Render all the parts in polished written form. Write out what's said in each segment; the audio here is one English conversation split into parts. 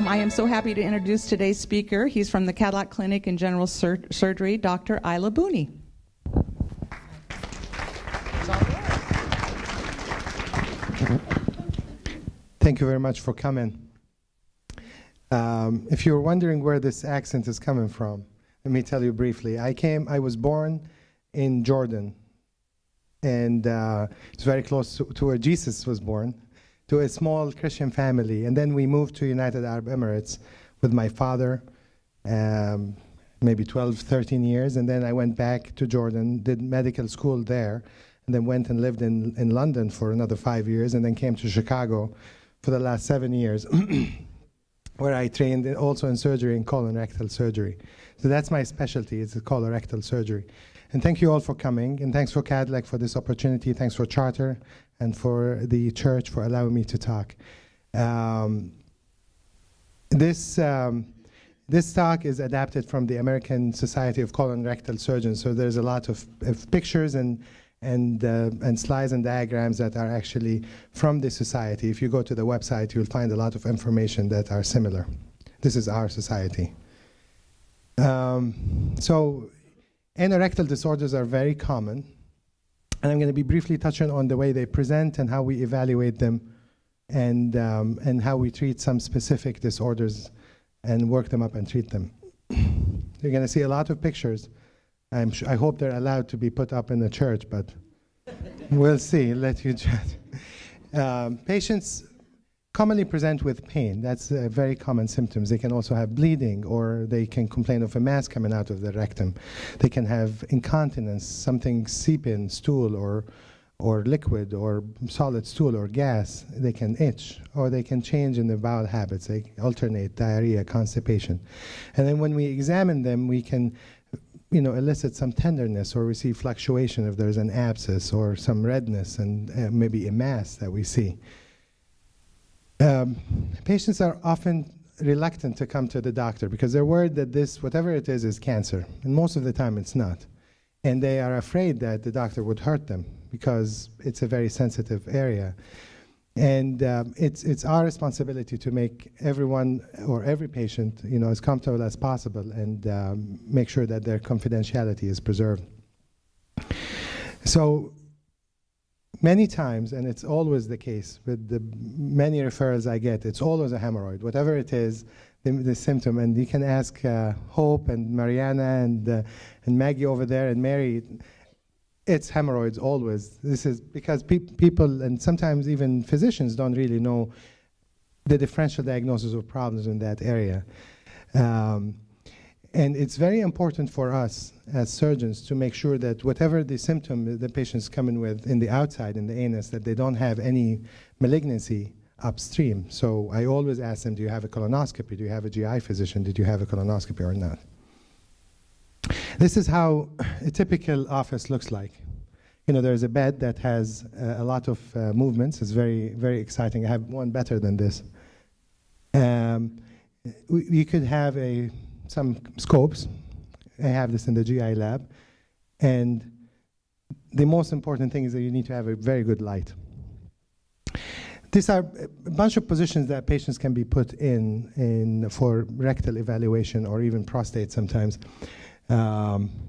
I am so happy to introduce today's speaker. He's from the Kadlec Clinic in General Surgery, Dr. Ailabouni. Thank you very much for coming. If you're wondering where this accent is coming from, let me tell you briefly. I was born in Jordan, and it's very close to where Jesus was born, to a small Christian family. And then we moved to United Arab Emirates with my father, maybe 12, 13 years. And then I went back to Jordan, did medical school there, and then went and lived in London for another 5 years, and then came to Chicago for the last 7 years, where I trained also in surgery, in colorectal surgery. So that's my specialty, it's colorectal surgery. And thank you all for coming, and thanks for Kadlec for this opportunity, thanks for Charter, and for the church for allowing me to talk. This talk is adapted from the American Society of Colorectal Surgeons, so there's a lot of pictures and slides and diagrams that are actually from the society. If you go to the website, you'll find a lot of information that are similar. This is our society. So anorectal disorders are very common, and I'm going to be briefly touching on the way they present and how we evaluate them, and how we treat some specific disorders and work them up and treat them. You're going to see a lot of pictures. I hope they're allowed to be put up in the church, but we'll see. Let you judge. Patients commonly present with pain. That's very common symptoms. They can also have bleeding, or they can complain of a mass coming out of the rectum. They can have incontinence, something seep in, stool or liquid or solid stool or gas. They can itch, or they can change in their bowel habits. They alternate diarrhea, constipation. And then when we examine them, we can elicit some tenderness, or we see fluctuation if there's an abscess or some redness and maybe a mass that we see. Patients are often reluctant to come to the doctor because they're worried that this, whatever it is cancer. And most of the time it's not. And they are afraid that the doctor would hurt them because it's a very sensitive area. And it's our responsibility to make everyone or every patient, as comfortable as possible, and make sure that their confidentiality is preserved. So many times, and it's always the case with the many referrals I get, it's always a hemorrhoid, whatever it is, the symptom. And you can ask Hope and Mariana and Maggie over there and Mary. It's hemorrhoids always. This is because people and sometimes even physicians don't really know the differential diagnosis of problems in that area. And it's very important for us as surgeons to make sure that whatever the symptom the patient's coming with in the outside, in the anus, that they don't have any malignancy upstream. So I always ask them, do you have a colonoscopy? Do you have a GI physician? Did you have a colonoscopy or not? This is how a typical office looks like. There's a bed that has a lot of movements. It's very, very exciting. I have one better than this. You could have some scopes. I have this in the GI lab. And the most important thing is that you need to have a very good light. These are a bunch of positions that patients can be put in for rectal evaluation, or even prostate sometimes.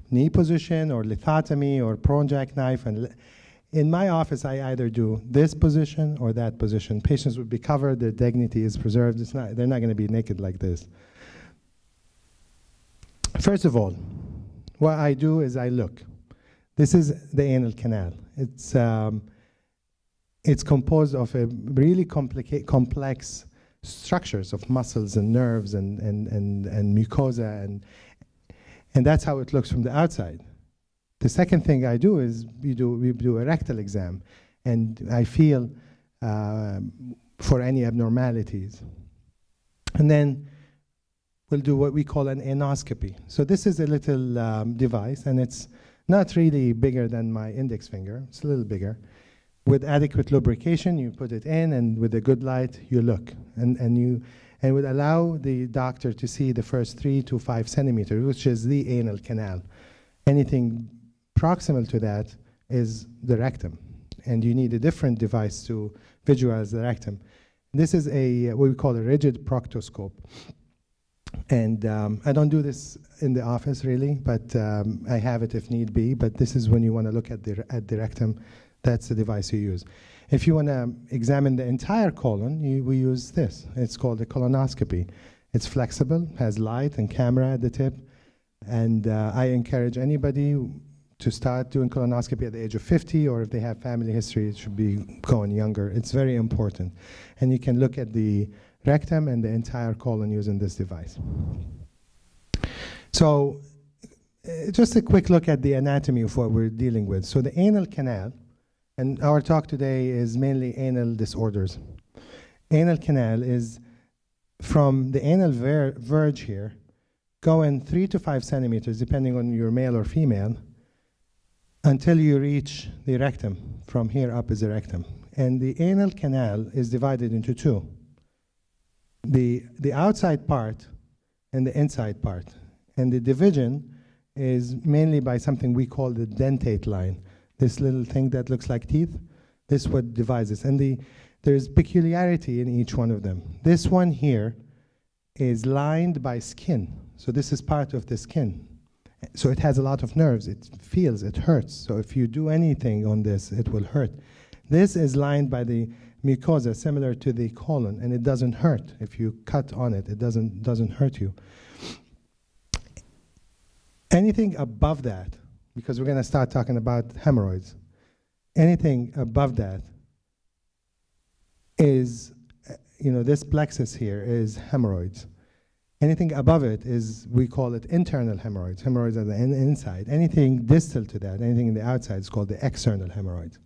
Knee position, or lithotomy, or prone jackknife. And in my office, I either do this position or that position. Patients would be covered, their dignity is preserved. They're not going to be naked like this. First of all, what I do is I look. This is the anal canal. It's composed of a really complex structures of muscles and nerves and mucosa, and that's how it looks from the outside. The second thing I do is we do a rectal exam, and I feel for any abnormalities. And then we'll do what we call an anoscopy. So this is a little device, and it's not really bigger than my index finger. It's a little bigger. With adequate lubrication, you put it in, and with a good light, you look. And would allow the doctor to see the first 3 to 5 centimeters, which is the anal canal. Anything proximal to that is the rectum. And you need a different device to visualize the rectum. This is what we call a rigid proctoscope. And I don't do this in the office really, but I have it if need be. But this is when you want to look at the rectum. That's the device you use. If you want to examine the entire colon, we use this. It's called a colonoscopy. It's flexible, has light and camera at the tip. And I encourage anybody to start doing colonoscopy at the age of 50, or if they have family history, it should be going younger. It's very important. And you can look at the rectum and the entire colon using this device. So just a quick look at the anatomy of what we're dealing with. So the anal canal, and our talk today is mainly anal disorders. Anal canal is from the anal verge here, going 3 to 5 centimeters, depending on your male or female, until you reach the rectum. From here up is the rectum. And the anal canal is divided into two. The outside part and the inside part. And the division is mainly by something we call the dentate line. This little thing that looks like teeth, this is what divides us. And there's peculiarity in each one of them. This one here is lined by skin. So this is part of the skin. So it has a lot of nerves. It feels, it hurts. So if you do anything on this, it will hurt. This is lined by the mucosa, similar to the colon, and it doesn't hurt. If you cut on it, it doesn't hurt you. Anything above that, because we're going to start talking about hemorrhoids, anything above that is, this plexus here is hemorrhoids. Anything above it is, we call it internal hemorrhoids. Hemorrhoids are the inside. Anything distal to that, anything in the outside is called the external hemorrhoids.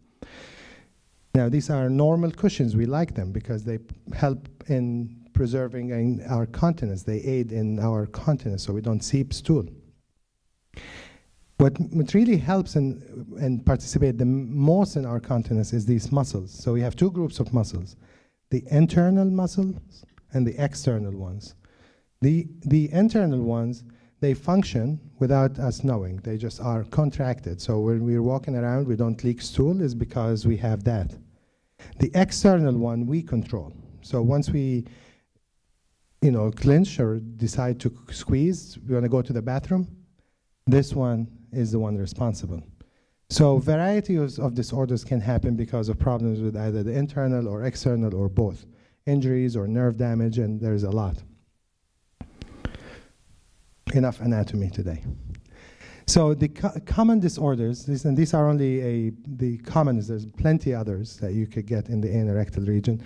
Now, these are normal cushions. We like them because they help in preserving our continence. They aid in our continence so we don't seep stool. What really helps and participate the most in our continence is these muscles. So we have two groups of muscles, the internal muscles and the external ones. The internal ones, they function without us knowing. They just are contracted. So when we're walking around, we don't leak stool is because we have that. The external one, we control. So once we, clinch or decide to squeeze, we want to go to the bathroom, this one is the one responsible. So variety of disorders can happen because of problems with either the internal or external or both. Injuries or nerve damage, and there's a lot. Enough anatomy today. So the common disorders, and these are only the common, there's plenty others that you could get in the anorectal region.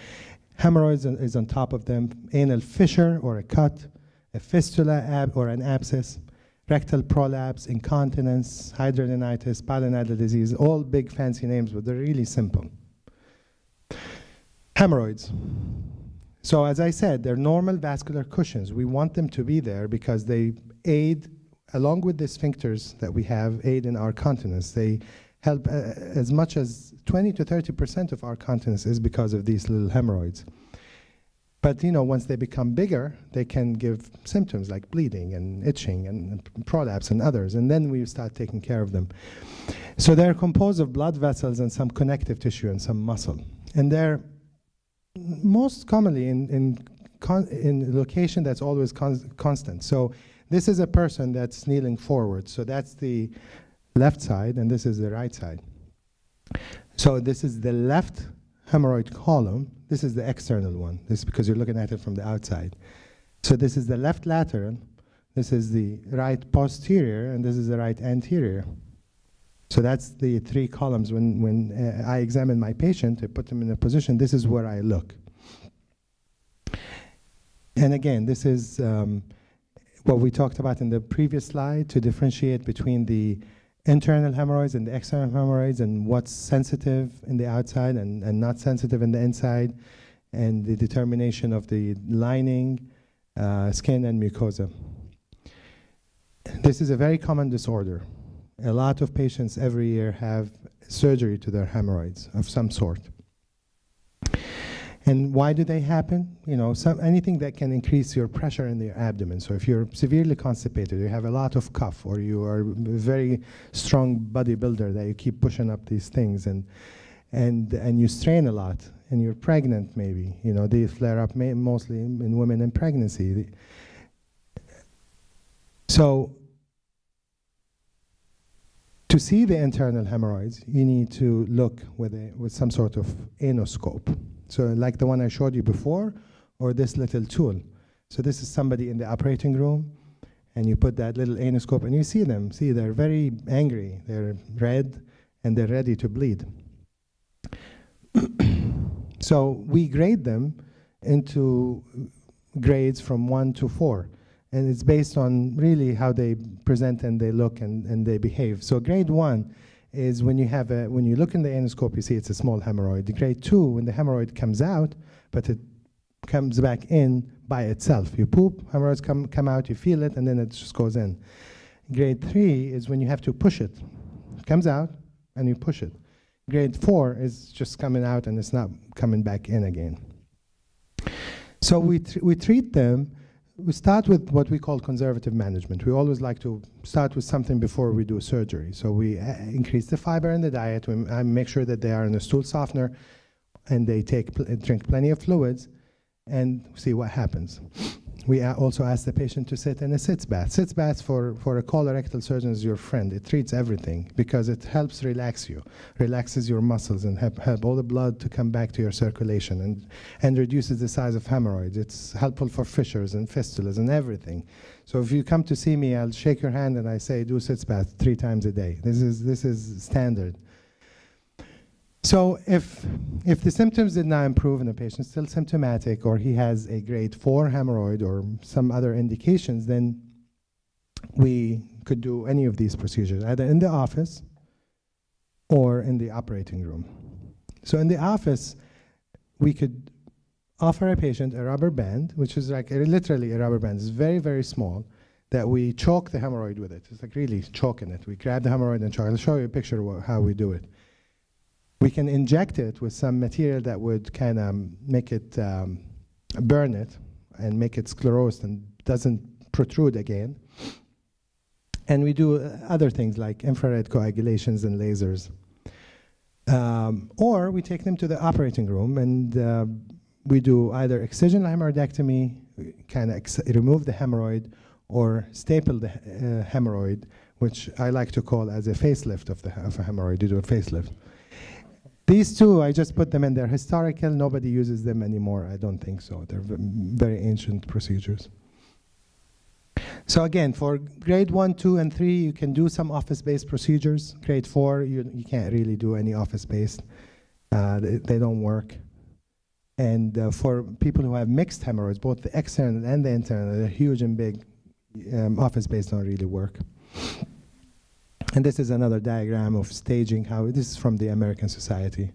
Hemorrhoids is on top of them, anal fissure or a cut, a fistula or an abscess, rectal prolapse, incontinence, hidradenitis, pilonidal disease, all big fancy names, but they're really simple. Hemorrhoids. So as I said, they're normal vascular cushions. We want them to be there because they aid, along with the sphincters that we have, aid in our continence. They help as much as 20 to 30% of our continence is because of these little hemorrhoids. But once they become bigger, they can give symptoms like bleeding and itching and prolapse and others, and then we start taking care of them. So they're composed of blood vessels and some connective tissue and some muscle. And they're most commonly in location that's always constant. So this is a person that's kneeling forward. So that's the left side, and this is the right side. So this is the left hemorrhoid column. This is the external one. This is because you're looking at it from the outside. So this is the left lateral. This is the right posterior, and this is the right anterior. So that's the three columns. When I examine my patient, I put them in a position, this is where I look. And again, this is what we talked about in the previous slide to differentiate between the internal hemorrhoids and the external hemorrhoids and what's sensitive in the outside and not sensitive in the inside, and the determination of the lining, skin, and mucosa. This is a very common disorder. A lot of patients every year have surgery to their hemorrhoids of some sort. And why do they happen? Anything that can increase your pressure in the abdomen. So if you're severely constipated, you have a lot of cough, or you are a very strong bodybuilder that you keep pushing up these things, and and you strain a lot, and you're pregnant maybe. You know, they flare up mostly in women in pregnancy. So to see the internal hemorrhoids, you need to look with some sort of anoscope. So like the one I showed you before, or this little tool. So this is somebody in the operating room, and you put that little anoscope, and you see them. See, they're very angry. They're red, and they're ready to bleed. So we grade them into grades from 1 to 4. And it's based on really how they present and they look and they behave. So grade 1 is when you look in the anoscope, you see it's a small hemorrhoid. Grade 2, when the hemorrhoid comes out, but it comes back in by itself. You poop, hemorrhoids come out, you feel it, and then it just goes in. Grade 3 is when you have to push it. It comes out, and you push it. Grade 4 is just coming out, and it's not coming back in again. So we treat them. We start with what we call conservative management. We always like to start with something before we do surgery. So we increase the fiber in the diet. We make sure that they are on a stool softener and they drink plenty of fluids and see what happens. We also ask the patient to sit in a sitz bath. Sitz bath for a colorectal surgeon is your friend. It treats everything because it helps relax you, relaxes your muscles and help all the blood to come back to your circulation and reduces the size of hemorrhoids. It's helpful for fissures and fistulas and everything. So if you come to see me, I'll shake your hand and I say, do sitz bath 3 times a day. This is standard. So if the symptoms did not improve and the patient's still symptomatic, or he has a grade 4 hemorrhoid or some other indications, then we could do any of these procedures, either in the office or in the operating room. So in the office, we could offer a patient a rubber band, which is like literally a rubber band. It's very, very small, that we choke the hemorrhoid with it. It's like really choking it. We grab the hemorrhoid and choke. I'll show you a picture of how we do it. We can inject it with some material that would kind of make it burn it and make it sclerosed and doesn't protrude again. And we do other things like infrared coagulations and lasers. Or we take them to the operating room and we do either excisional hemorrhoidectomy, kind of remove the hemorrhoid, or staple the hemorrhoid, which I like to call as a facelift of a hemorrhoid. You do a facelift. These two, I just put them in. They're historical. Nobody uses them anymore. I don't think so. They're very ancient procedures. So again, for grade 1, 2, and 3, you can do some office-based procedures. Grade 4, you can't really do any office-based. They don't work. And for people who have mixed hemorrhoids, both the external and the internal, they're huge and big, office-based don't really work. And this is another diagram of staging how this is from the American Society.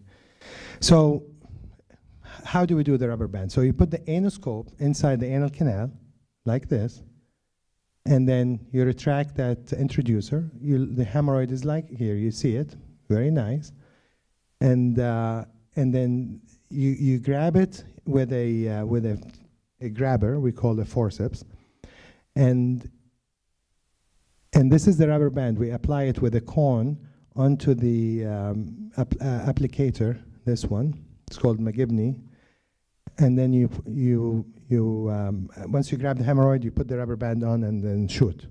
So how do we do the rubber band? So you put the anoscope inside the anal canal, like this, and then you retract that introducer. The hemorrhoid is like here, you see it, very nice. And then you grab it with a grabber, we call a forceps, and this is the rubber band. We apply it with a cone onto the applicator, this one. It's called McGibney. And then once you grab the hemorrhoid, you put the rubber band on and then shoot.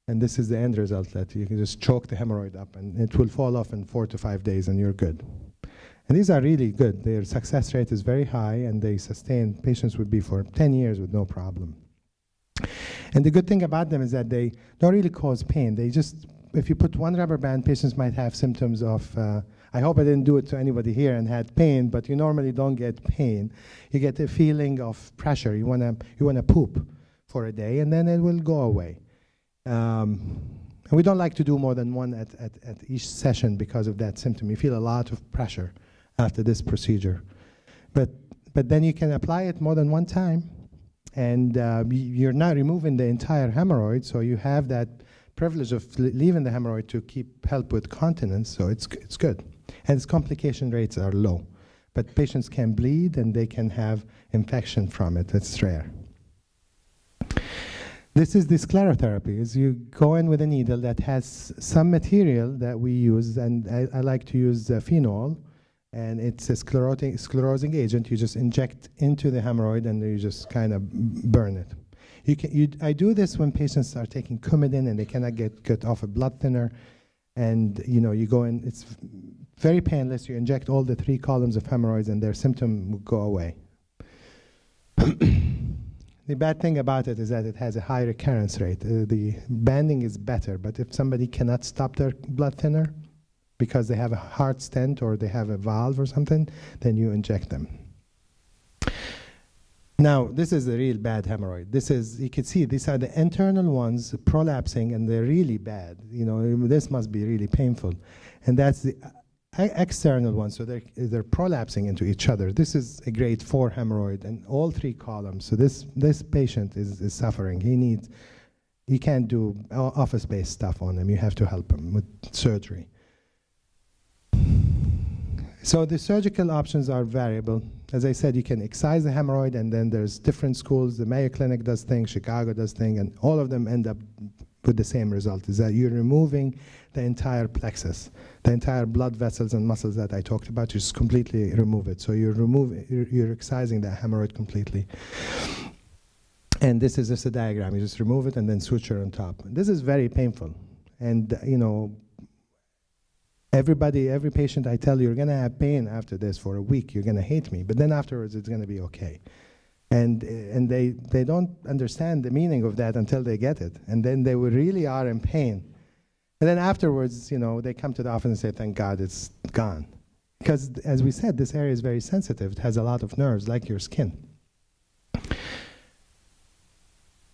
And this is the end result, that you can just choke the hemorrhoid up and it will fall off in 4 to 5 days and you're good. And these are really good. Their success rate is very high and they sustain, patients would be for 10 years with no problem. And the good thing about them is that they don't really cause pain. They just, if you put one rubber band, patients might have symptoms of, I hope I didn't do it to anybody here and had pain, but you normally don't get pain. You get a feeling of pressure. You wanna poop for a day and then it will go away. And we don't like to do more than one at each session because of that symptom. You feel a lot of pressure after this procedure. But then you can apply it more than one time. And you're not removing the entire hemorrhoid, so you have that privilege of leaving the hemorrhoid to help with continence, so it's good. And its complication rates are low. But patients can bleed and they can have infection from it. It's rare. This is the sclerotherapy. Is you go in with a needle that has some material that we use, and I like to use phenol, and it's a sclerosing agent. You just inject into the hemorrhoid, and you just kind of burn it. I do this when patients are taking Coumadin and they cannot get off a blood thinner, and you go in. It's very painless. You inject all the 3 columns of hemorrhoids, and their symptom will go away. The bad thing about it is that it has a high recurrence rate. The banding is better, but if somebody cannot stop their blood thinner because they have a heart stent or they have a valve or something, then you inject them. Now, this is a real bad hemorrhoid. You can see these are the internal ones prolapsing, and they're really bad. This must be really painful. And that's the external ones, so they're prolapsing into each other. This is a grade 4 hemorrhoid, and all 3 columns. So this patient is suffering. You can't do office-based stuff on him. You have to help him with surgery. So the surgical options are variable. As I said, you can excise the hemorrhoid, and then there's different schools. The Mayo Clinic does things, Chicago does things, and all of them end up with the same result, is that you're removing the entire plexus, the entire blood vessels and muscles that I talked about. You just completely remove it. So you're excising the hemorrhoid completely. And this is just a diagram. You just remove it and then suture on top. This is very painful. And, every patient I tell, you're going to have pain after this for a week. You're going to hate me. But then afterwards, it's going to be okay. And they don't understand the meaning of that until they get it. And then they really are in pain. And then afterwards, they come to the office and say, thank God it's gone. Because, as we said, this area is very sensitive. It has a lot of nerves, like your skin.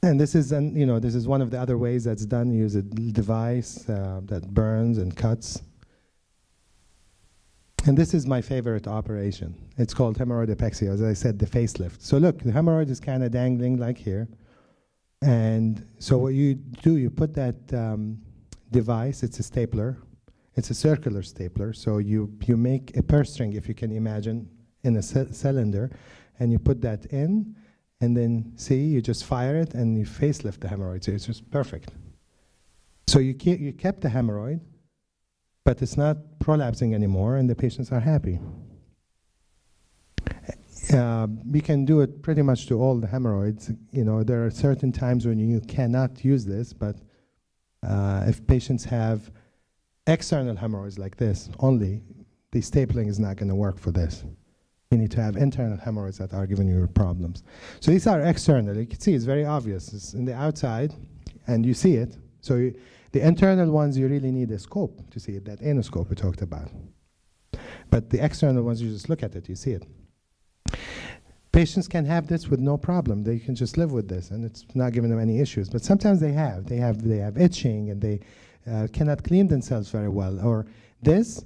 And this is one of the other ways that's done. You use a device that burns and cuts. And this is my favorite operation. It's called hemorrhoidopexia, as I said, the facelift. So look, the hemorrhoid is kind of dangling like here. And so what you do, you put that device, it's a stapler. It's a circular stapler. So you make a purse string, if you can imagine, in a cylinder, and you put that in, and then you just fire it, and you facelift the hemorrhoid. So it's just perfect. So you kept the hemorrhoid, but it's not prolapsing anymore, and the patients are happy. We can do it pretty much to all the hemorrhoids. There are certain times when you cannot use this, but if patients have external hemorrhoids like this only, the stapling is not going to work for this. You need to have internal hemorrhoids that are giving you problems. So these are external. You can see it's very obvious. It's in the outside, and you see it. So the internal ones, you really need a scope to see it, that anoscope we talked about. But the external ones, you just look at it, you see it. Patients can have this with no problem. They can just live with this, and it's not giving them any issues. But sometimes they have itching, and they cannot clean themselves very well. Or this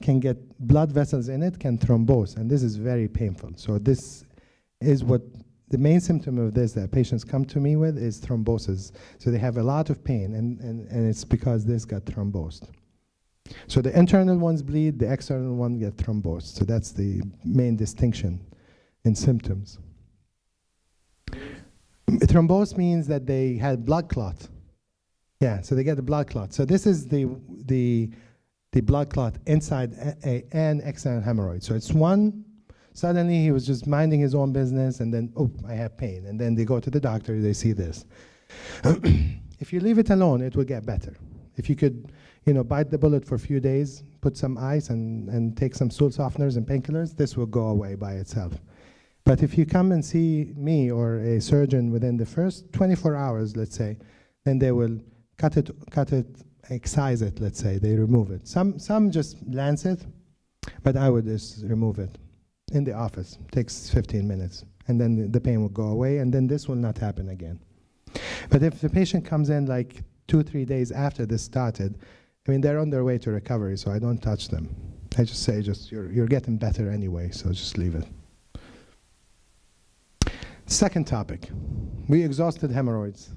can get blood vessels in it, can thrombose, and this is very painful. So this is what the main symptom of this that patients come to me with is thrombosis. So they have a lot of pain, and it's because this got thrombosed. So the internal ones bleed, the external ones get thrombosed. So that's the main distinction in symptoms. Thrombose means that they had blood clot. Yeah, so they get a blood clot. So this is the blood clot inside an external hemorrhoid. So it's one. Suddenly he was just minding his own business, and then, oh, I have pain. And then they go to the doctor, they see this. If you leave it alone, it will get better. If you could, bite the bullet for a few days, put some ice and take some stool softeners and painkillers, this will go away by itself. But if you come and see me or a surgeon within the first 24 hours, let's say, then they will cut it, excise it, let's say, they remove it. Some just lance it, but I would just remove it. In the office, takes 15 minutes, and then the pain will go away, and then this will not happen again. But if the patient comes in like 2-3 days after this started, they're on their way to recovery, so I don't touch them. I just say, you're getting better anyway, so just leave it. Second topic, we exhausted hemorrhoids.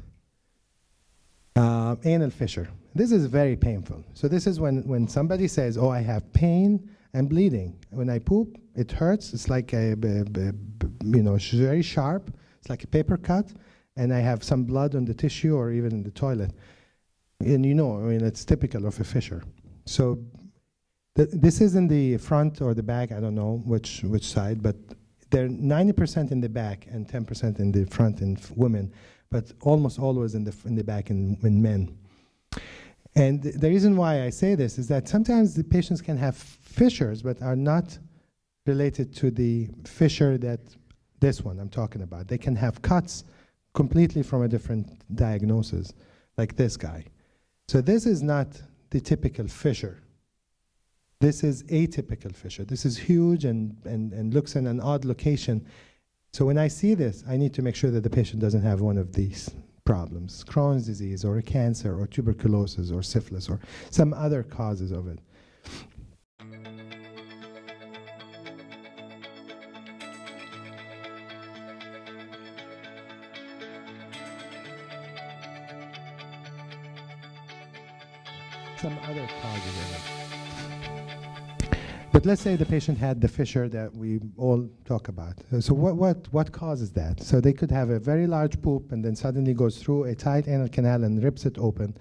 Anal fissure. This is very painful. So this is when somebody says, oh, I have pain and bleeding. When I poop, it hurts. It's like very sharp. It's like a paper cut, and I have some blood on the tissue or even in the toilet. And it's typical of a fissure. So This is in the front or the back, I don't know which side, but they're 90% in the back and 10% in the front in women, but almost always in the back in men. And the reason why I say this is that sometimes the patients can have fissures, but are not related to the fissure that this one I'm talking about. They can have cuts completely from a different diagnosis, like this guy. So this is not the typical fissure. This is atypical fissure. This is huge and looks in an odd location. So when I see this, I need to make sure that the patient doesn't have one of these problems, Crohn's disease or a cancer or tuberculosis or syphilis or some other causes of it. Some other causes of it. But let's say the patient had the fissure that we all talk about. So what causes that? So they could have a very large poop and then suddenly goes through a tight anal canal and rips it open.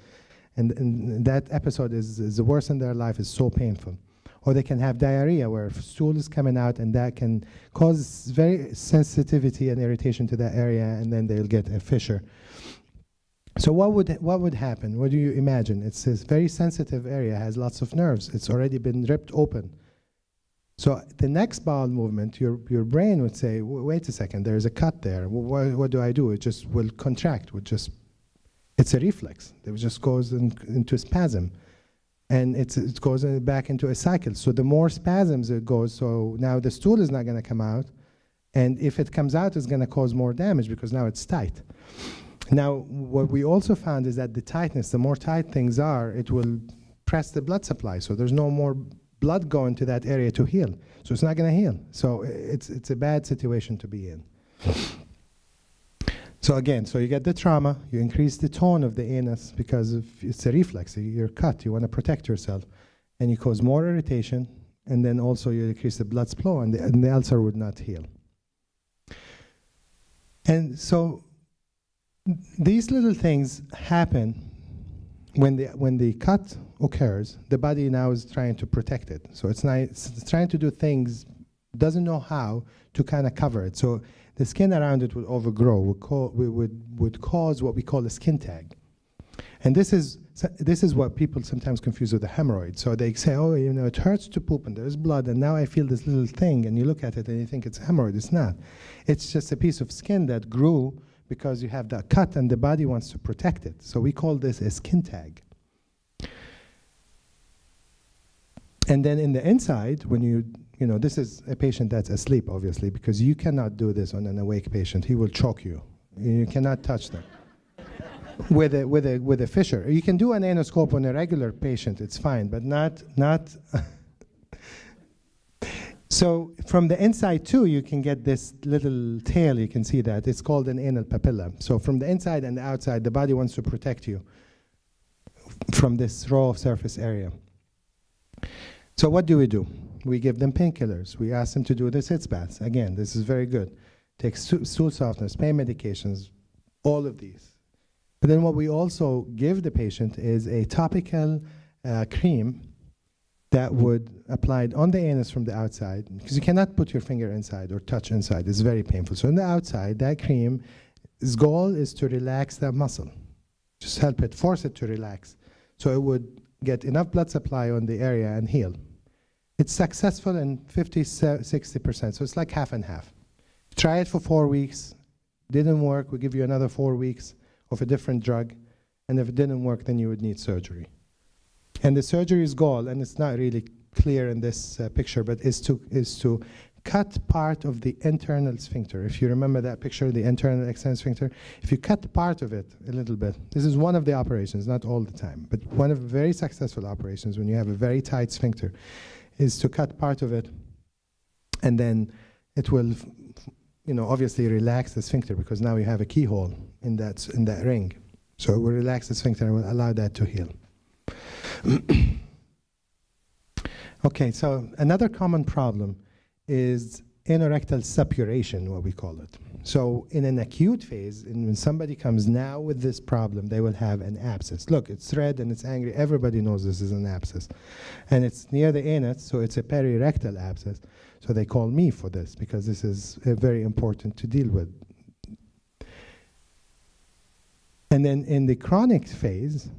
And that episode is the worst in their life, is so painful. Or they can have diarrhea where stool is coming out and that can cause very sensitivity and irritation to that area, and then they'll get a fissure. So what would happen? What do you imagine? It's this very sensitive area, has lots of nerves. It's already been ripped open. So the next bowel movement, your brain would say, wait a second, there's a cut there. What do I do? It just will contract. It's a reflex. It just goes into spasm. And it goes back into a cycle. So the more spasms it goes, so now the stool is not going to come out. And if it comes out, it's going to cause more damage because now it's tight. Now, what we also found is that the tightness, the more tight things are, it will press the blood supply. So there's no more blood going to that area to heal. So it's not going to heal. So it's a bad situation to be in. So again, so you get the trauma, you increase the tone of the anus because it's a reflex, you're cut, you want to protect yourself, and you cause more irritation, and then also you increase the blood flow, and the ulcer would not heal. And so these little things happen when the cut occurs. The body now is trying to protect it. So it's trying to do things, doesn't know how to kind of cover it. So the skin around it would overgrow, would cause what we call a skin tag. And this is what people sometimes confuse with a hemorrhoid. So they say, oh, you know, it hurts to poop and there's blood, and now I feel this little thing, and you look at it and you think it's a hemorrhoid. It's not. It's just a piece of skin that grew because you have that cut and the body wants to protect it. So we call this a skin tag. And then in the inside, when you know, this is a patient that's asleep, obviously, because you cannot do this on an awake patient. He will choke you. You cannot touch them with a fissure. You can do an anoscope on a regular patient, it's fine, but not. So from the inside too, you can get this little tail. You can see that it's called an anal papilla. So from the inside and the outside, the body wants to protect you from this raw surface area. So what do? We give them painkillers. We ask them to do the sitz baths. Again, this is very good. Take stool softeners, pain medications, all of these. But then what we also give the patient is a topical cream that would applied on the anus from the outside, because you cannot put your finger inside or touch inside. It's very painful. So on the outside, that cream, its goal is to relax that muscle. Just help it, force it to relax. So it would get enough blood supply on the area and heal. It's successful in 50–60%, so it's like half and half. Try it for 4 weeks. Didn't work, we give you another 4 weeks of a different drug, and if it didn't work, then you would need surgery. And the surgery's goal, and it's not really clear in this picture, but is to cut part of the internal sphincter. If you remember that picture, the internal external sphincter, if you cut part of it a little bit, this is one of the operations, not all the time, but one of the very successful operations when you have a very tight sphincter, is to cut part of it, and then it will, you know, obviously relax the sphincter, because now you have a keyhole in that ring. So it will relax the sphincter and will allow that to heal. Okay, so another common problem is anorectal suppuration, what we call it. So in an acute phase, and when somebody comes now with this problem, they will have an abscess. Look, it's red and it's angry. Everybody knows this is an abscess. And it's near the anus, so it's a perirectal abscess. So they call me for this because this is very important to deal with. And then in the chronic phase,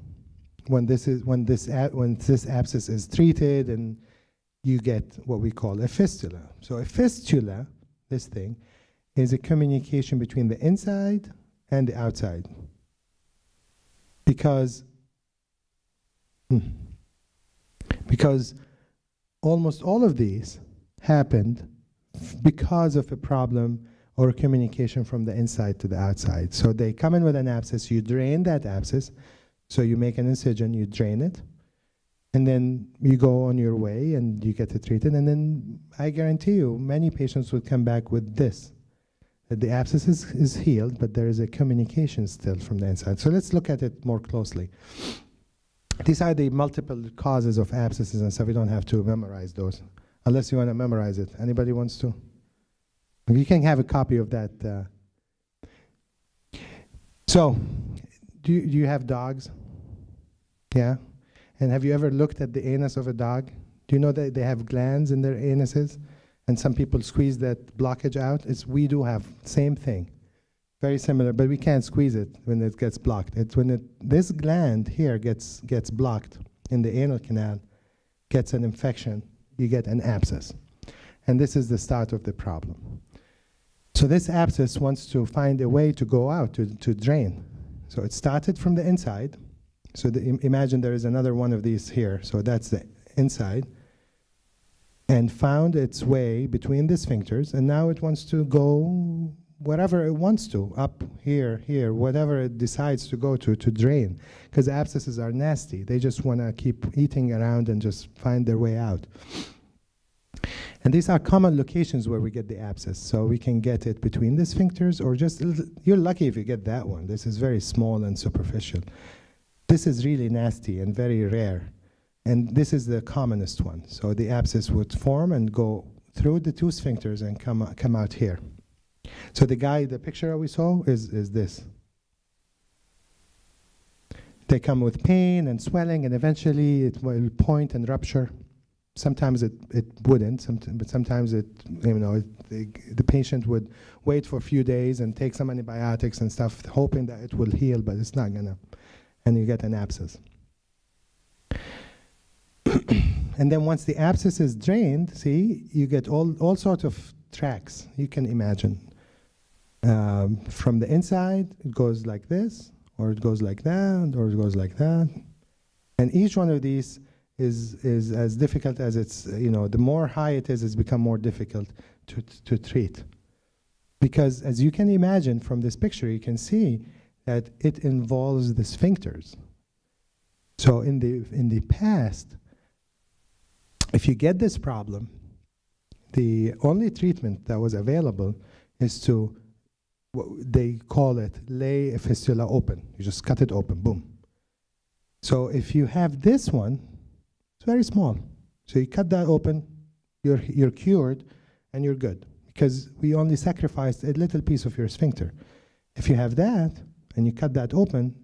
when this abscess is treated, and you get what we call a fistula. So a fistula, this thing, is a communication between the inside and the outside. Because almost all of these happened because of a problem or a communication from the inside to the outside. So they come in with an abscess, you drain that abscess, so you make an incision, you drain it, and then you go on your way and you get it treated, and then I guarantee you many patients would come back with this. That the abscess is healed, but there is a communication still from the inside. So let's look at it more closely. These are the multiple causes of abscesses and stuff. We don't have to memorize those, unless you want to memorize it. Anybody wants to? You can have a copy of that. So, do you have dogs? Yeah? And have you ever looked at the anus of a dog? Do you know that they have glands in their anuses? And some people squeeze that blockage out. We do have same thing, very similar, but we can't squeeze it when it gets blocked. It's when this gland here gets blocked in the anal canal, gets an infection, you get an abscess. And this is the start of the problem. So this abscess wants to find a way to go out, to drain. So it started from the inside. So imagine there is another one of these here. So that's the inside. And found its way between the sphincters, and now it wants to go wherever it wants to, up here, whatever it decides to go to drain. Because abscesses are nasty. They just want to keep eating around and just find their way out. And these are common locations where we get the abscess. So we can get it between the sphincters, or just, you're lucky if you get that one. This is very small and superficial. This is really nasty and very rare. And this is the commonest one. So the abscess would form and go through the two sphincters and come out here. So the picture we saw is this. They come with pain and swelling, and eventually it will point and rupture. Sometimes it wouldn't, but sometimes the patient would wait for a few days and take some antibiotics and stuff, hoping that it will heal, but it's not gonna, and you get an abscess. And then once the abscess is drained, see, you get all sorts of tracks you can imagine. From the inside, it goes like this, or it goes like that, or it goes like that. And each one of these is as difficult as it's, the more high it is, it's become more difficult to treat. Because as you can imagine from this picture, you can see that it involves the sphincters. So in the past, if you get this problem, the only treatment that was available is to, they call it, lay a fistula open. You just cut it open, boom. So if you have this one, it's very small. So you cut that open, you're cured, and you're good. Because we only sacrificed a little piece of your sphincter. If you have that, and you cut that open,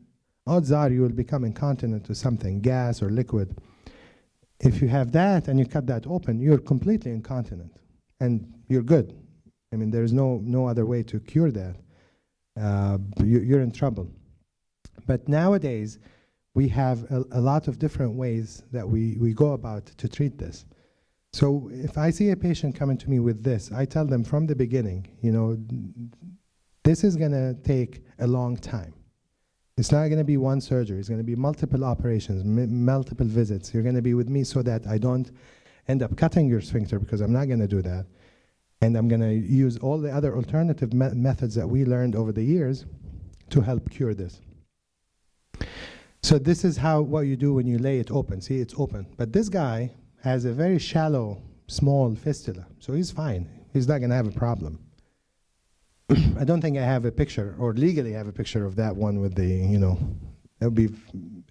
odds are you will become incontinent to something, gas or liquid. If you have that and you cut that open, you're completely incontinent, and you're good. I mean, there's no other way to cure that. You're in trouble. But nowadays, we have a lot of different ways that we go about to treat this. So if I see a patient coming to me with this, I tell them from the beginning, this is going to take a long time. It's not going to be one surgery. It's going to be multiple operations, multiple visits. You're going to be with me so that I don't end up cutting your sphincter, because I'm not going to do that. And I'm going to use all the other alternative methods that we learned over the years to help cure this. So this is what you do when you lay it open. See, it's open. But this guy has a very shallow, small fistula. So he's fine. He's not going to have a problem. I don't think I have a picture, or legally have a picture of that one with the, that would be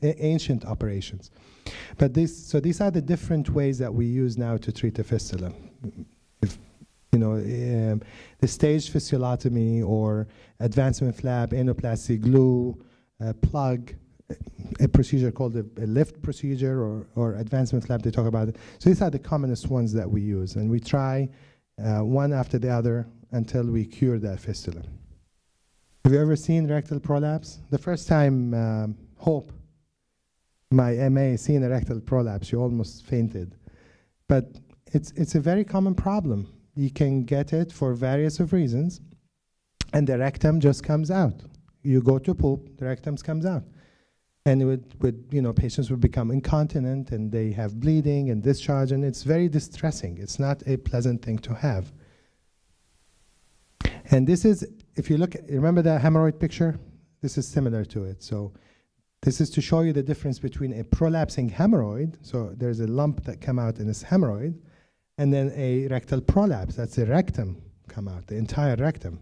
ancient operations. But these are the different ways that we use now to treat a fistula. The staged fasciotomy or advancement flap, anoplasty, glue, plug, a procedure called a lift procedure or advancement flap, they talk about it. So these are the commonest ones that we use, and we try one after the other until we cure that fistula. Have you ever seen rectal prolapse? The first time Hope, my MA, seen a rectal prolapse, she almost fainted. But it's a very common problem. You can get it for various of reasons, and the rectum just comes out. You go to poop, the rectum comes out. And patients would become incontinent, and they have bleeding and discharge, and it's very distressing. It's not a pleasant thing to have. And this is, if you look, remember the hemorrhoid picture? This is similar to it. So this is to show you the difference between a prolapsing hemorrhoid, so there's a lump that come out in this hemorrhoid, and then a rectal prolapse, that's the rectum come out, the entire rectum.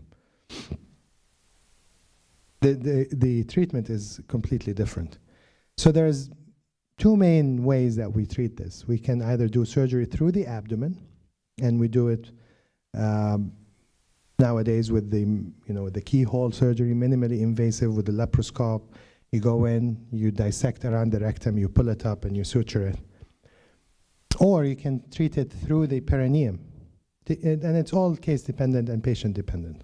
The treatment is completely different. So there's two main ways that we treat this. We can either do surgery through the abdomen, and we do it nowadays with the keyhole surgery, minimally invasive with the laparoscope. You go in, you dissect around the rectum, you pull it up, and you suture it. Or you can treat it through the perineum. And it's all case dependent and patient dependent.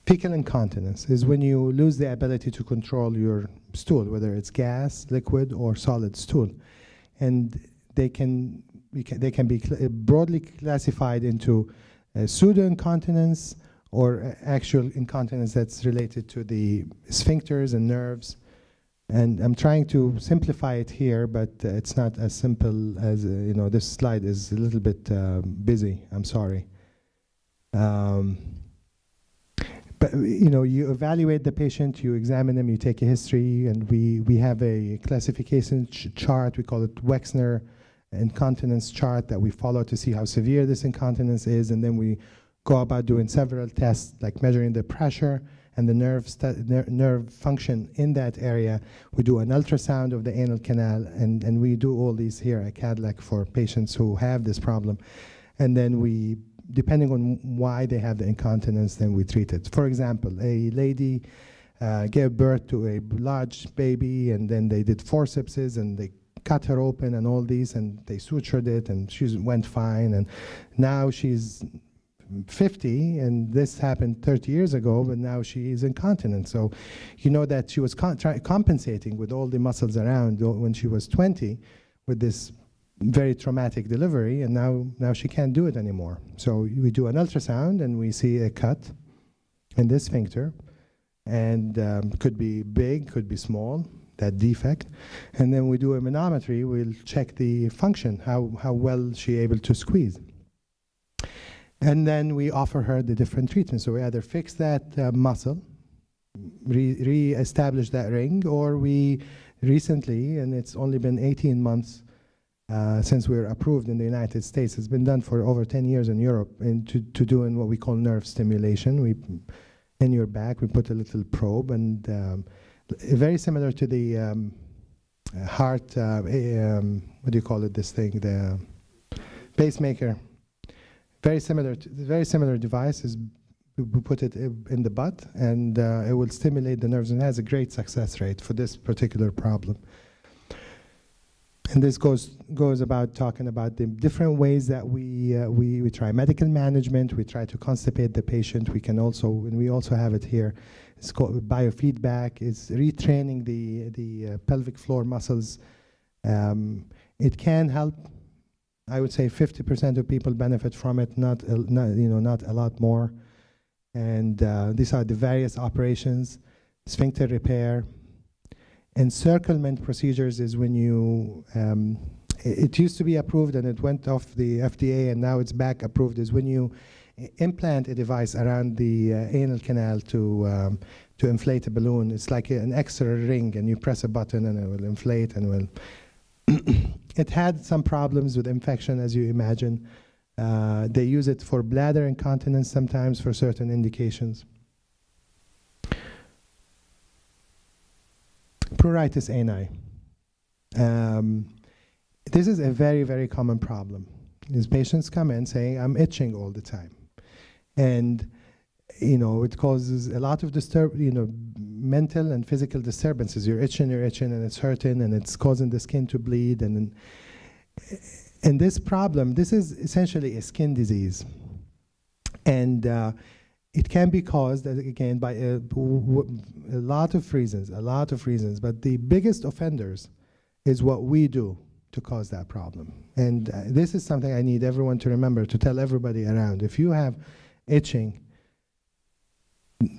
Fecal incontinence is when you lose the ability to control your stool, whether it's gas, liquid, or solid stool. And they can be broadly classified into pseudo-incontinence or actual incontinence that's related to the sphincters and nerves. And I'm trying to simplify it here, but it's not as simple as, this slide is a little bit busy. I'm sorry. But you evaluate the patient, you examine them, you take a history, and we have a classification chart. We call it Wexner incontinence chart that we follow to see how severe this incontinence is, and then we go about doing several tests, like measuring the pressure and the nerve function in that area. We do an ultrasound of the anal canal, and we do all these here at Kadlec for patients who have this problem. And then we, depending on why they have the incontinence, then we treat it. For example, a lady gave birth to a large baby, and then they did forcepses, and they cut her open and all these, and they sutured it, and she went fine. And now she's 50, and this happened 30 years ago, but now she is incontinent. So you know that she was compensating with all the muscles around when she was 20 with this very traumatic delivery, and now she can't do it anymore. So we do an ultrasound, and we see a cut in this sphincter, and could be big, could be small, that defect. And then we do a manometry. We'll check the function, how well she's able to squeeze. And then we offer her the different treatments. So we either fix that muscle, re-establish that ring, or we recently, and it's only been 18 months since we were approved in the United States. It's been done for over 10 years in Europe, and to doing what we call nerve stimulation. In your back, we put a little probe, and very similar to the heart, what do you call it, this thing, the pacemaker. Very similar device. We put it in the butt, and it will stimulate the nerves, and has a great success rate for this particular problem. And this goes about talking about the different ways that we try medical management. We try to constipate the patient. We can also, and we also have it here, it's called biofeedback. It's retraining the pelvic floor muscles. It can help. I would say 50% of people benefit from it, not a lot more. And these are the various operations: sphincter repair. Encirclement procedures is when you, it used to be approved and it went off the FDA, and now it's back approved, is when you implant a device around the anal canal to inflate a balloon. It's like an extra ring, and you press a button and it will inflate and will. It had some problems with infection, as you imagine. They use it for bladder incontinence sometimes for certain indications. Pruritus ani. This is a very, very common problem. These patients come in saying, I'm itching all the time. And, it causes a lot of mental and physical disturbances. You're itching, and it's hurting, and it's causing the skin to bleed. And this problem, this is essentially a skin disease. And it can be caused, again, by a lot of reasons. But the biggest offenders is what we do to cause that problem. And this is something I need everyone to remember, to tell everybody around. If you have itching,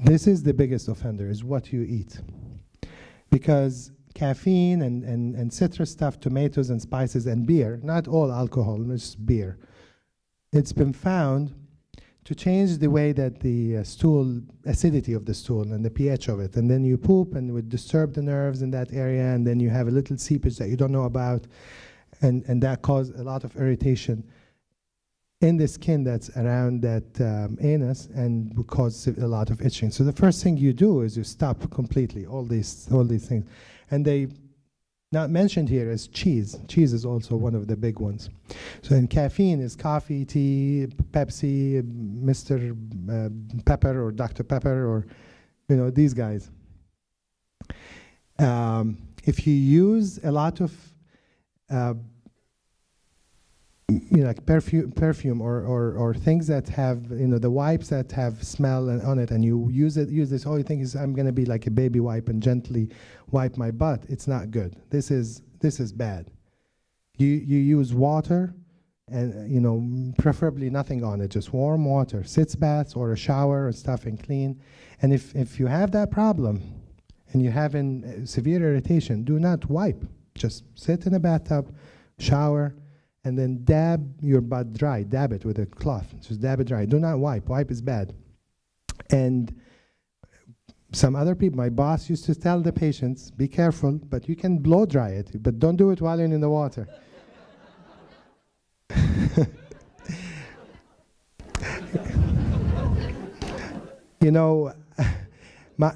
this is the biggest offender, is what you eat. Because caffeine and citrus stuff, tomatoes and spices and beer, not all alcohol, just beer, it's been found to change the way that the stool, acidity of the stool and the pH of it. And then you poop and it would disturb the nerves in that area, and then you have a little seepage that you don't know about, and that causes a lot of irritation in the skin that's around that anus, and will cause a lot of itching. So the first thing you do is you stop completely all these things. And they not mentioned here is cheese. Cheese is also one of the big ones. So in caffeine is coffee, tea, Pepsi, Mr. Pepper or Dr. Pepper, or these guys. If you use a lot of like perfume or things that have the wipes that have smell on it, and you use this, all you think is, I'm going to be like a baby wipe and gently wipe my butt. It's not good. This is bad. You use water, and preferably nothing on it, just warm water, sitz baths or a shower and stuff, and clean. And if you have that problem and you're having severe irritation, do not wipe. Just sit in a bathtub, shower, and then dab your butt dry. Dab it with a cloth. Just dab it dry. Do not wipe. Wipe is bad. And some other people, my boss used to tell the patients, be careful, but you can blow dry it, but don't do it while you're in the water.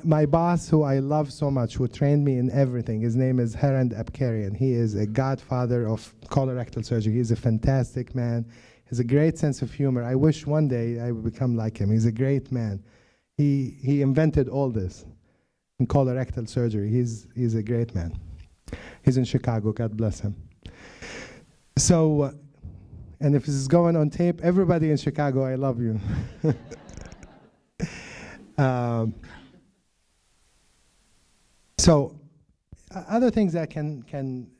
My boss, who I love so much, who trained me in everything, his name is Herand Abkarian. He is a godfather of colorectal surgery. He's a fantastic man. He has a great sense of humor. I wish one day I would become like him. He's a great man. He invented all this in colorectal surgery. He's a great man. He's in Chicago. God bless him. So, and if this is going on tape, everybody in Chicago, I love you. So, other things that can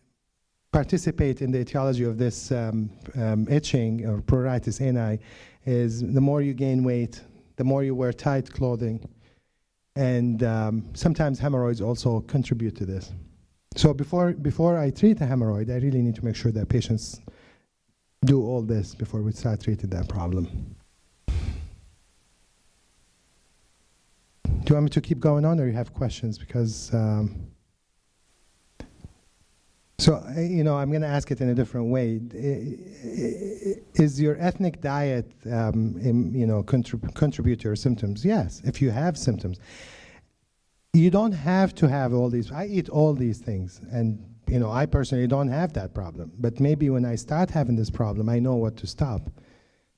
participate in the etiology of this itching or pruritus ani is the more you gain weight, the more you wear tight clothing, and sometimes hemorrhoids also contribute to this. So before I treat a hemorrhoid, I really need to make sure that patients do all this before we start treating that problem. Do you want me to keep going on, or you have questions? Because, I'm going to ask it in a different way. Is your ethnic diet, contribute to your symptoms? Yes, if you have symptoms. You don't have to have all these. I eat all these things, and I personally don't have that problem. But maybe when I start having this problem, I know what to stop.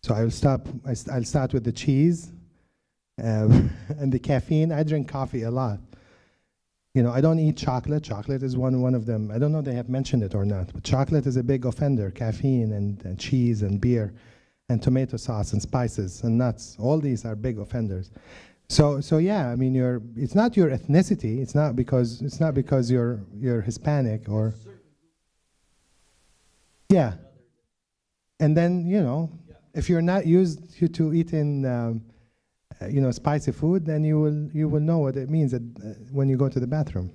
So I'll start with the cheese. And the caffeine. I drink coffee a lot. I don't eat chocolate. Chocolate is one of them. I don't know if they have mentioned it or not, but chocolate is a big offender. Caffeine and cheese and beer and tomato sauce and spices and nuts. All these are big offenders. So yeah, it's not your ethnicity. It's not because you're Hispanic or yeah. And then if you're not used to eating spicy food, then you will know what it means when you go to the bathroom.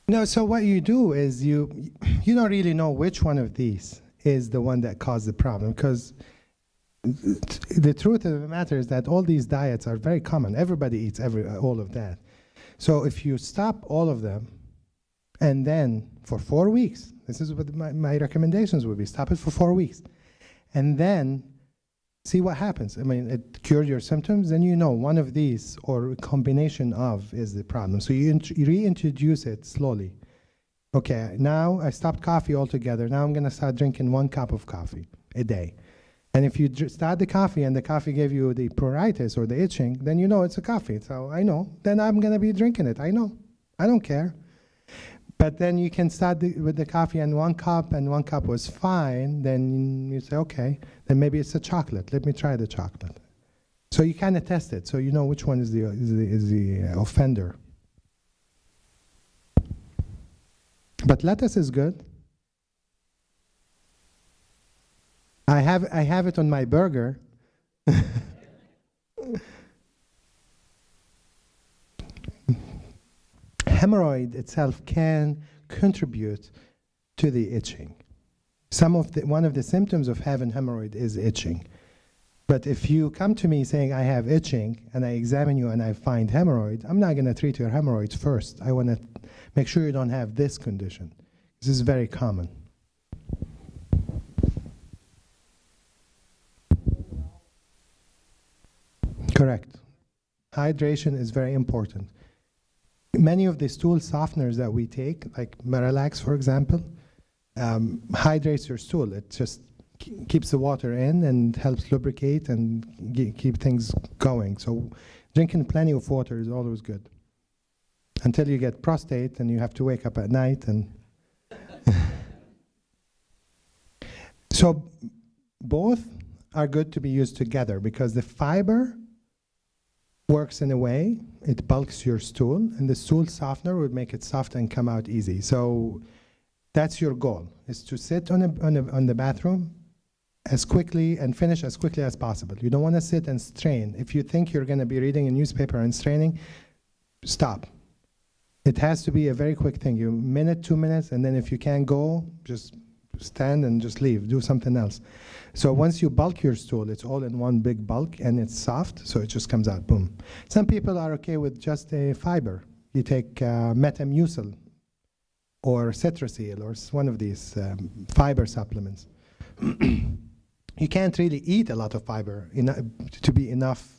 No, so what you do is you don't really know which one of these is the one that caused the problem, because the truth of the matter is that all these diets are very common. Everybody eats all of that. So if you stop all of them, and then for 4 weeks, this is what my recommendations would be. Stop it for 4 weeks. And then See what happens. I mean, it cured your symptoms, then you know one of these or a combination of is the problem. So you reintroduce it slowly. Okay, now I stopped coffee altogether. Now I'm going to start drinking 1 cup of coffee a day. And if you start the coffee and the coffee gave you the pruritus or the itching, then you know it's a coffee. So I know. Then I'm going to be drinking it. I know. I don't care. But then you can start with the coffee and 1 cup, and 1 cup was fine. Then you say, okay, then maybe it's a chocolate. Let me try the chocolate. So you kind of test it, so you know which one is the offender. But lettuce is good. I have it on my burger. Hemorrhoid itself can contribute to the itching. One of the symptoms of having hemorrhoid is itching. But if you come to me saying I have itching and I examine you and I find hemorrhoid, I'm not going to treat your hemorrhoids first. I want to make sure you don't have this condition. This is very common. Correct. Hydration is very important. Many of the stool softeners that we take, like Miralax, for example, hydrates your stool. It just keeps the water in and helps lubricate and keep things going. So drinking plenty of water is always good. Until you get prostate and you have to wake up at night. And so both are good to be used together because the fiber works in a way, it bulks your stool, and the stool softener would make it soft and come out easy. So that's your goal, is to sit on the bathroom as quickly and finish as quickly as possible. You don't want to sit and strain. If you think you're going to be reading a newspaper and straining, stop. It has to be a very quick thing. You minute, 2 minutes, and then if you can't go, just stand and just leave, do something else. So once you bulk your stool, it's all in one big bulk and it's soft, so it just comes out, boom. Some people are okay with just a fiber. You take Metamucil or Cetrasil or one of these fiber supplements. You can't really eat a lot of fiber to be enough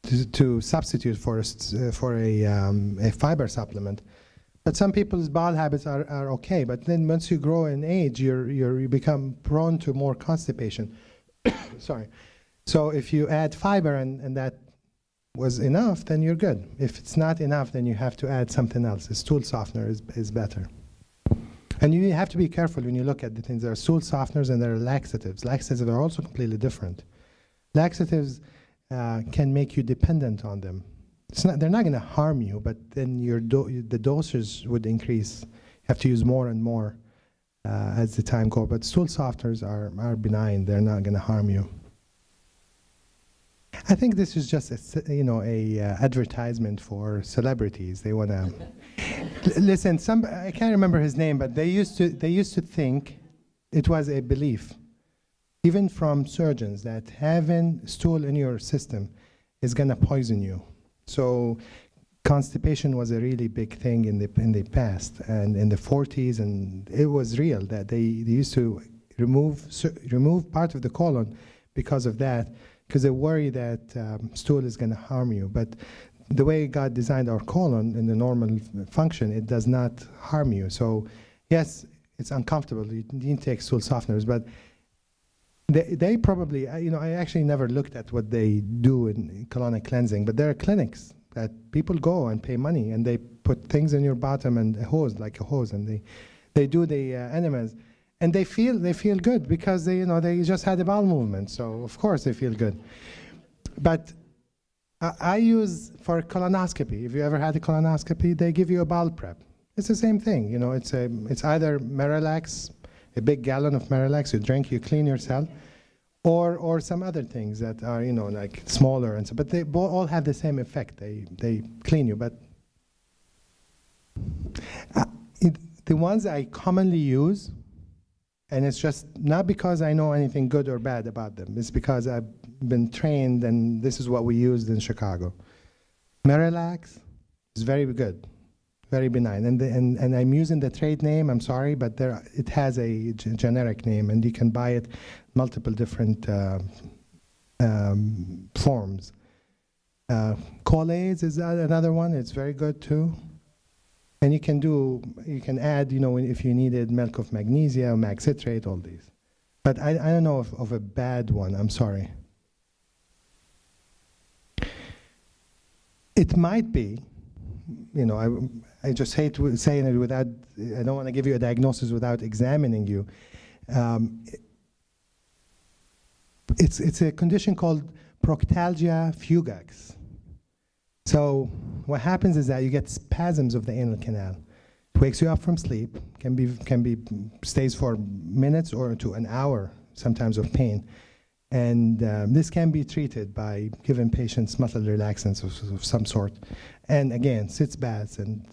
to substitute for a fiber supplement. But some people's bowel habits are okay. But then once you grow in age, you become prone to more constipation. Sorry. So if you add fiber and that was enough, then you're good. If it's not enough, then you have to add something else. A stool softener is better. And you have to be careful when you look at the things. There are stool softeners and there are laxatives. Laxatives are also completely different. Laxatives can make you dependent on them. They're not going to harm you, but then the doses would increase. You have to use more and more as the time goes. But stool softeners are benign. They're not going to harm you. I think this is just a advertisement for celebrities. They want to listen. I can't remember his name, but they used to think it was a belief, even from surgeons, that having stool in your system is going to poison you. So constipation was a really big thing in the past and in the 40s, and it was real that they used to remove part of the colon because of that, because they worry that stool is going to harm you. But the way God designed our colon in the normal function, it does not harm you. So yes, it's uncomfortable. You need to take stool softeners, but they probably, I actually never looked at what they do in colonic cleansing, but there are clinics that people go and pay money, and they put things in your bottom and a hose, and they do the enemas, and they feel good because they just had a bowel movement, so of course they feel good. But I use for colonoscopy. If you ever had a colonoscopy, they give you a bowel prep. It's the same thing, it's either Miralax, a big gallon of Miralax, you drink, you clean yourself, or some other things that are, like smaller and so. But they all have the same effect. They clean you. But the ones I commonly use, and it's just not because I know anything good or bad about them. It's because I've been trained, and this is what we used in Chicago. Miralax is very good. Very benign, and I'm using the trade name. I'm sorry, but it has a generic name, and you can buy it multiple different forms. Colase is another one. It's very good too. And you can add, if you needed milk of magnesia, mag citrate, all these. But I don't know of a bad one. I'm sorry. It might be, I just hate saying it without, I don't want to give you a diagnosis without examining you. It's a condition called proctalgia fugax. So what happens is that you get spasms of the anal canal. It wakes you up from sleep, stays for minutes or to an hour, sometimes of pain. And this can be treated by giving patients muscle relaxants of some sort. And again, sitz baths and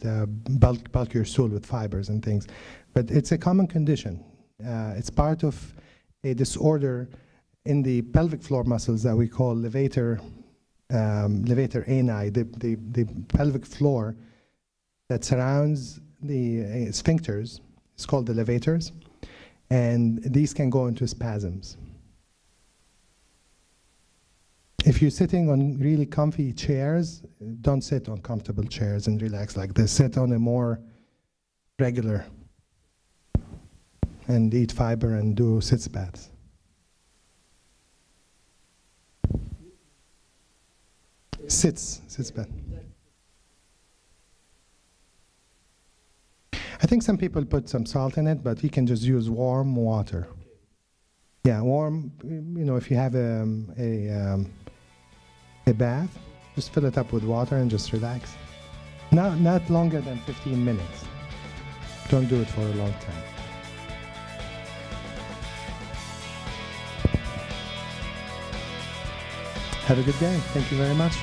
bulk your stool with fibers and things. But it's a common condition. It's part of a disorder in the pelvic floor muscles that we call levator ani, the pelvic floor that surrounds the sphincters. It's called the levators. And these can go into spasms. If you're sitting on really comfy chairs, don't sit on comfortable chairs and relax like this. Sit on a more regular and eat fiber and do sitz baths. Sitz bath. I think some people put some salt in it, but you can just use warm water. Yeah, warm, if you have a bath, just fill it up with water and just relax. Not longer than 15 minutes. Don't do it for a long time. Have a good day. Thank you very much.